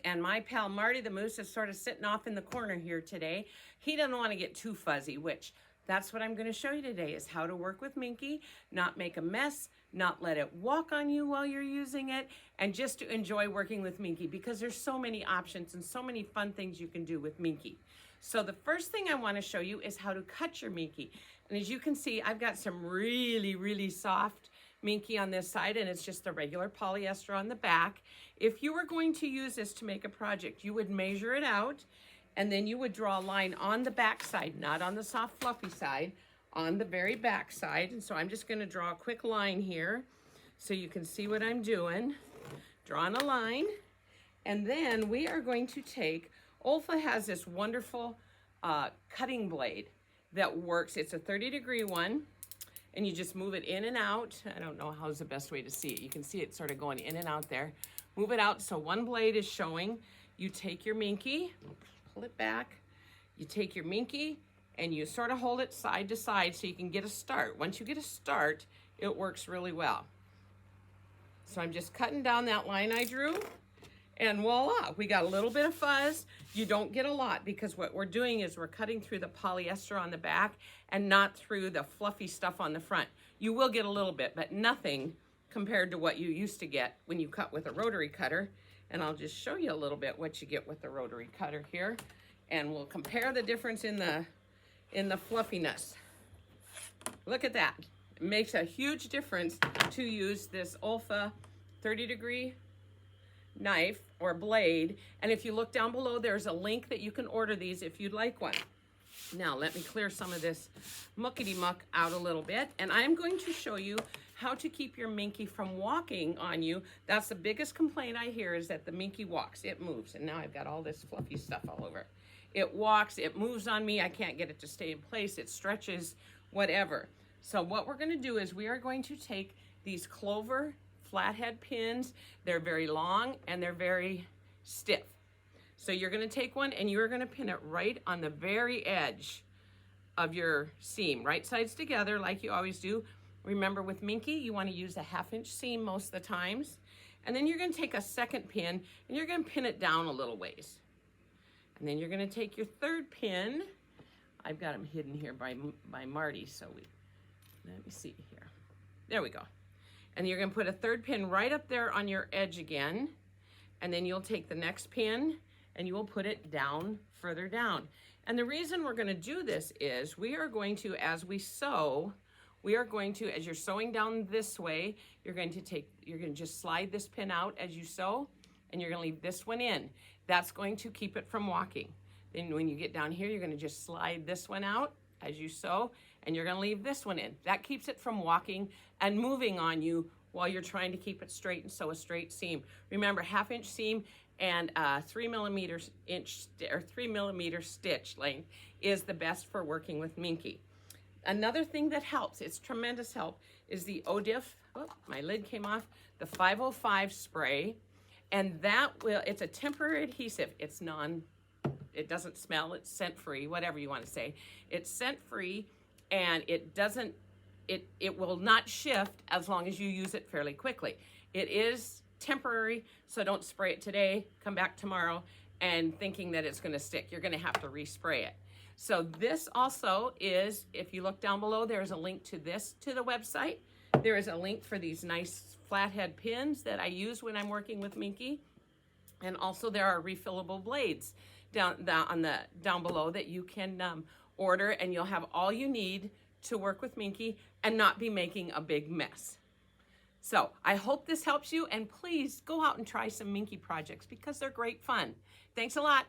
and my pal Marty the moose is sort of sitting off in the corner here today. He doesn't want to get too fuzzy, which that's what I'm going to show you today, is how to work with Minky, not make a mess, not let it walk on you while you're using it, and just to enjoy working with Minky, because there's so many options and so many fun things you can do with Minky. So the first thing I want to show you is how to cut your Minky. And as you can see, I've got some really soft Minky on this side, and it's just the regular polyester on the back. If you were going to use this to make a project, you would measure it out, and then you would draw a line on the back side, not on the soft fluffy side, on the very back side. And so I'm just going to draw a quick line here so you can see what I'm doing. Drawing a line, and then we are going to take, Olfa has this wonderful cutting blade that works. It's a 30-degree one, and you just move it in and out. I don't know how's the best way to see it. You can see it sort of going in and out there. Move it out so one blade is showing. You take your Minky, pull it back. You take your Minky and you sort of hold it side to side so you can get a start. Once you get a start, it works really well. So I'm just cutting down that line I drew, and voila, we got a little bit of fuzz. You don't get a lot because what we're doing is we're cutting through the polyester on the back and not through the fluffy stuff on the front. You will get a little bit, but nothing compared to what you used to get when you cut with a rotary cutter. And I'll just show you a little bit what you get with the rotary cutter here, and we'll compare the difference in the fluffiness. Look at that. It makes a huge difference to use this Olfa 30-degree knife or blade. And if you look down below, there's a link that you can order these if you'd like one. Now let me clear some of this muckety muck out a little bit, and I'm going to show you how to keep your Minky from walking on you. That's the biggest complaint I hear, is that the Minky walks. It moves, and now I've got all this fluffy stuff all over. It walks, it moves on me, I can't get it to stay in place, it stretches, whatever. So what we're going to do is we are going to take these Clover flathead pins. They're very long and they're very stiff. So you're going to take one and you're going to pin it right on the very edge of your seam, right sides together like you always do. Remember, with Minky, you want to use a 1/2-inch seam most of the times. And then you're going to take a second pin and you're going to pin it down a little ways. And then you're going to take your third pin. I've got them hidden here by Marty, so let me see here. There we go. And you're going to put a third pin right up there on your edge again. And then you'll take the next pin and you will put it down, further down. And the reason we're going to do this is we are going to, as we sew, we are going to, as you're sewing down this way, you're going to just slide this pin out as you sew, and you're going to leave this one in. That's going to keep it from walking. Then when you get down here, you're going to just slide this one out as you sew, and you're going to leave this one in. That keeps it from walking and moving on you while you're trying to keep it straight and sew a straight seam. Remember, 1/2-inch seam and 3 millimeter stitch length is the best for working with Minky. Another thing that helps, it's tremendous help, is the ODIF, oh, my lid came off, the 505 spray. And it's a temporary adhesive. It doesn't smell, it's scent-free, whatever you want to say. It's scent-free, and it will not shift as long as you use it fairly quickly. It is temporary, so don't spray it today, come back tomorrow, and thinking that it's going to stick. You're going to have to respray it. So this also is, if you look down below, there's a link to this to the website. There is a link for these nice flathead pins that I use when I'm working with Minky. And also there are refillable blades down below that you can order, and you'll have all you need to work with Minky and not be making a big mess. So I hope this helps you, and please go out and try some Minky projects because they're great fun. Thanks a lot.